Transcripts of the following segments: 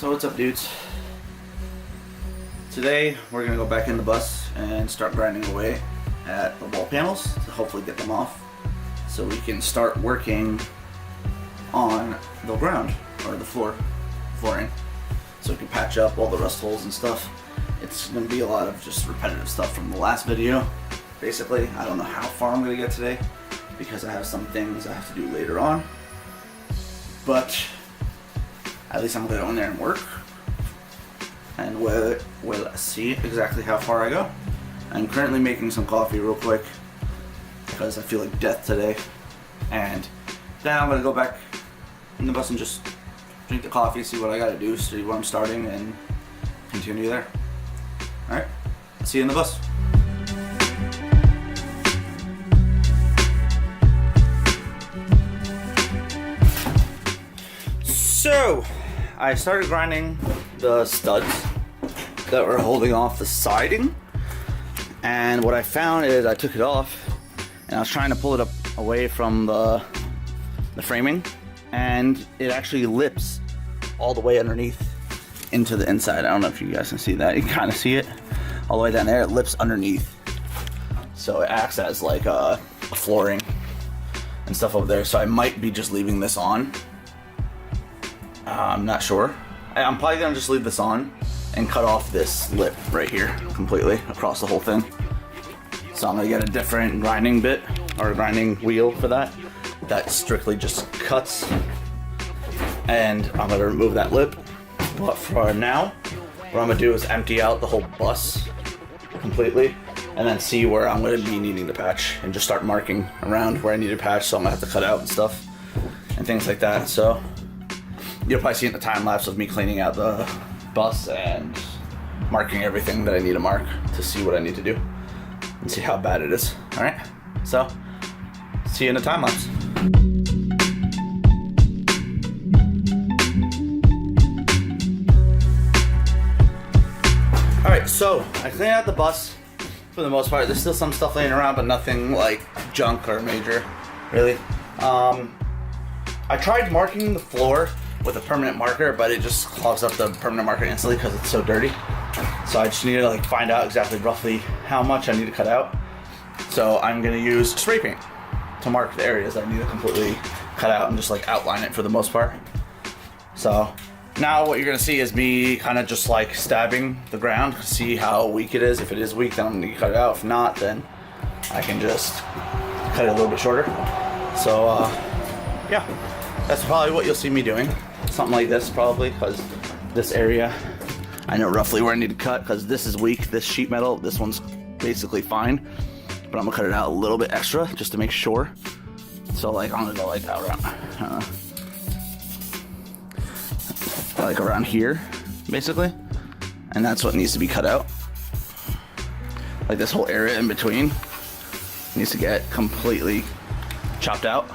So what's up, dudes? Today we're gonna go back in the bus and start grinding away at the wall panels to hopefully get them off so we can start working on the ground or the flooring so we can patch up all the rust holes and stuff. It's gonna be a lot of just repetitive stuff from the last video. Basically, I don't know how far I'm gonna get today because I have some things I have to do later on, but at least I'm gonna go in there and work, and we'll see exactly how far I go. I'm currently making some coffee real quick because I feel like death today, and then I'm gonna go back in the bus and just drink the coffee, see what I gotta do, see where I'm starting, and continue there. Alright, see you in the bus. So, I started grinding the studs that were holding off the siding, and what I found is I took it off and I was trying to pull it up away from the framing, and it actually lips all the way underneath into the inside. I don't know if you guys can see that. You can kind of see it all the way down there. It lips underneath, so it acts as like a flooring and stuff over there. So I might be just leaving this on. I'm not sure. I'm probably gonna just leave this on and cut off this lip right here completely across the whole thing. So I'm gonna get a different grinding bit or a grinding wheel for that strictly just cuts, and I'm gonna remove that lip. But for now, what I'm gonna do is empty out the whole bus completely and then see where I'm gonna be needing to patch and just start marking around where I need to patch, so I'm gonna have to cut out and stuff and things like that. So you'll probably see in the time lapse of me cleaning out the bus and marking everything that I need to mark to see what I need to do and see how bad it is. Alright, so see you in the time lapse. Alright, so I cleaned out the bus for the most part. There's still some stuff laying around, but nothing like junk or major, really. I tried marking the floor with a permanent marker, but it just clogs up the permanent marker instantly because it's so dirty. So I just need to like find out exactly roughly how much I need to cut out. So I'm gonna use spray paint to mark the areas I need to completely cut out and just like outline it for the most part. So now what you're gonna see is me kind of just like stabbing the ground, see how weak it is. If it is weak, then I'm gonna cut it out. If not, then I can just cut it a little bit shorter. So yeah, that's probably what you'll see me doing. Something like this probably, because this area I know roughly where I need to cut, because this is weak, this sheet metal, this one's basically fine, but I'm gonna cut it out a little bit extra just to make sure. So like I'm gonna go like around here basically, and that's what needs to be cut out. Like this whole area in between needs to get completely chopped out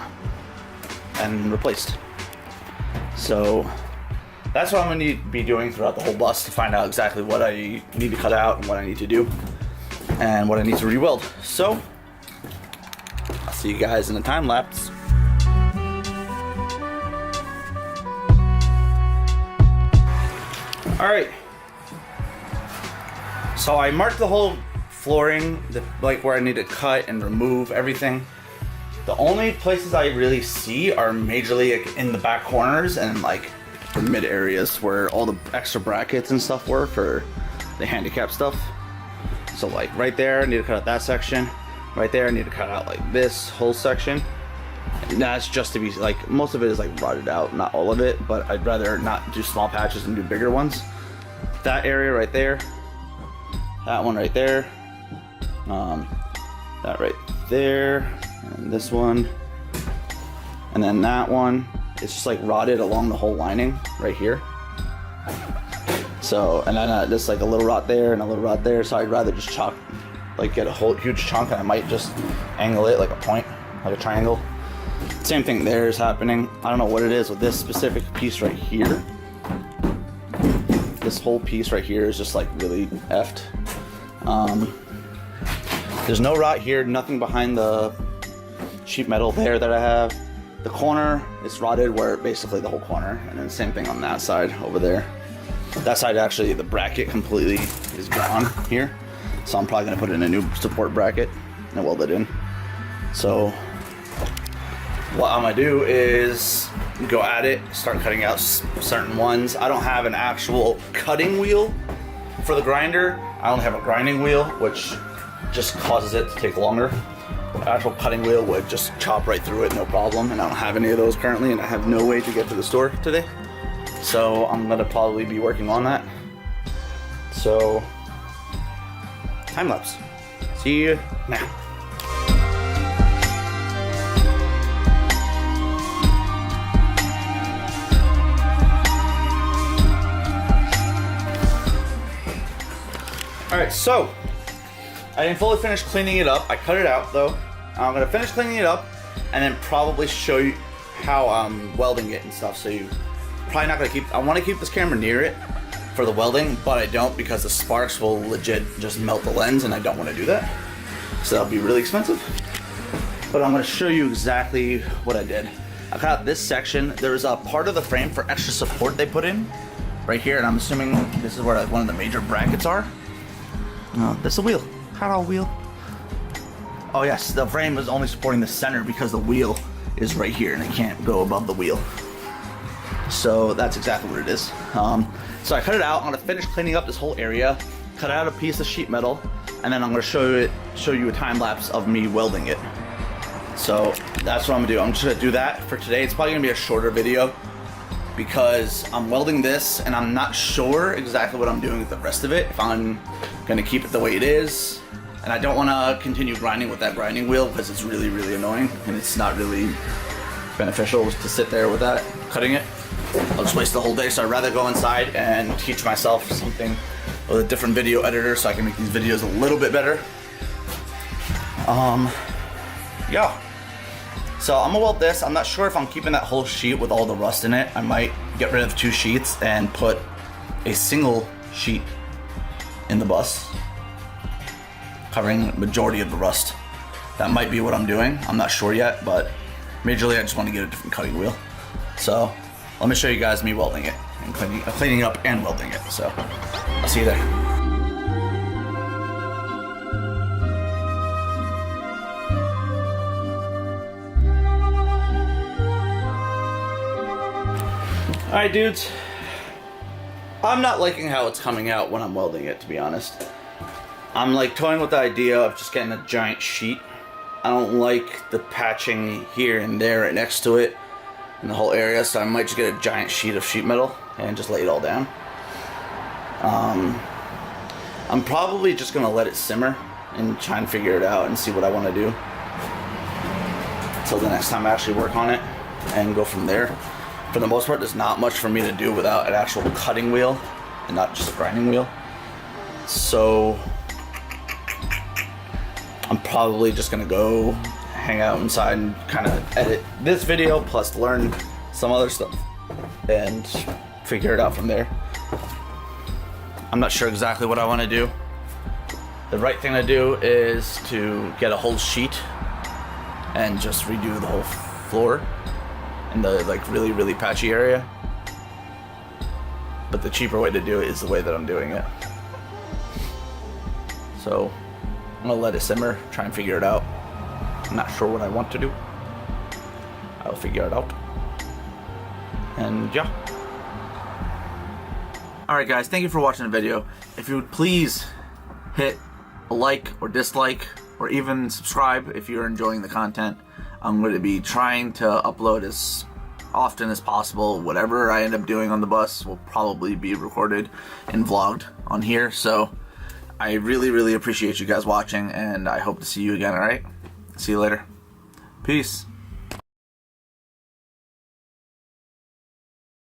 and replaced. So that's what I'm going to be doing throughout the whole bus to find out exactly what I need to cut out and what I need to do and what I need to re-weld. So I'll see you guys in the time lapse. Alright, so I marked the whole flooring, like where I need to cut and remove everything. The only places I really see are majorly like in the back corners and like the mid areas where all the extra brackets and stuff were for the handicap stuff. So like right there, I need to cut out that section. Right there, I need to cut out like this whole section. And that's just to be like, most of it is like rotted out, not all of it, but I'd rather not do small patches and do bigger ones. That area right there, that one right there, that right there, and this one, and then that one. It's just like rotted along the whole lining right here. So, and then there's like a little rot there and a little rot there. So I'd rather just chalk, like get a whole huge chunk, and I might just angle it like a point, like a triangle. Same thing there is happening. I don't know what it is with this specific piece right here. This whole piece right here is just like really effed. There's no rot here, nothing behind the sheet metal there that I have. The corner is rotted, where basically the whole corner, and then same thing on that side over there. That side, actually, the bracket completely is gone here. So I'm probably gonna put in a new support bracket and weld it in. So what I'm gonna do is go at it, start cutting out certain ones. I don't have an actual cutting wheel for the grinder. I only have a grinding wheel, which just causes it to take longer. The actual cutting wheel would just chop right through it, no problem. And I don't have any of those currently, and I have no way to get to the store today. So I'm gonna probably be working on that. So, time lapse. See you now. Alright, so I didn't fully finish cleaning it up. I cut it out though. I'm gonna finish cleaning it up and then probably show you how I'm welding it and stuff. So you probably not gonna keep, I wanna keep this camera near it for the welding, but I don't because the sparks will legit just melt the lens and I don't wanna do that. So that'll be really expensive. But I'm gonna show you exactly what I did. I cut out this section. There's a part of the frame for extra support they put in right here, and I'm assuming this is where like one of the major brackets are. There's a wheel. Hello, wheel. Oh yes, the frame is only supporting the center because the wheel is right here and it can't go above the wheel. So that's exactly what it is. So I cut it out. I'm gonna finish cleaning up this whole area, cut out a piece of sheet metal, and then I'm gonna show you a time lapse of me welding it. So that's what I'm gonna do. I'm just gonna do that for today. It's probably gonna be a shorter video because I'm welding this and I'm not sure exactly what I'm doing with the rest of it. If I'm gonna keep it the way it is, and I don't wanna continue grinding with that grinding wheel because it's really, really annoying and it's not really beneficial to sit there with that, cutting it. I'll just waste the whole day, so I'd rather go inside and teach myself something with a different video editor so I can make these videos a little bit better. Yeah. So I'm gonna weld this. I'm not sure if I'm keeping that whole sheet with all the rust in it. I might get rid of 2 sheets and put a single sheet in the bus, covering the majority of the rust. That might be what I'm doing. I'm not sure yet, but majorly I just want to get a different cutting wheel. So let me show you guys me welding it and cleaning up and welding it. So I'll see you there. Alright dudes, I'm not liking how it's coming out when I'm welding it, to be honest. I'm like toying with the idea of just getting a giant sheet. I don't like the patching here and there right next to it in the whole area, so I might just get a giant sheet of sheet metal and just lay it all down. I'm probably just gonna let it simmer and try and figure it out and see what I want to do until the next time I actually work on it and go from there. For the most part, there's not much for me to do without an actual cutting wheel and not just a grinding wheel. So I'm probably just gonna go hang out inside and kind of edit this video plus learn some other stuff and figure it out from there. I'm not sure exactly what I want to do. The right thing to do is to get a whole sheet and just redo the whole floor in the like really, really patchy area. But the cheaper way to do it is the way that I'm doing it. So I'm gonna let it simmer, try and figure it out. I'm not sure what I want to do. I'll figure it out. And yeah. Alright guys, thank you for watching the video. If you would please hit a like or dislike or even subscribe if you're enjoying the content. I'm going to be trying to upload as often as possible. Whatever I end up doing on the bus will probably be recorded and vlogged on here. So I really, really appreciate you guys watching, and I hope to see you again, alright? See you later. Peace.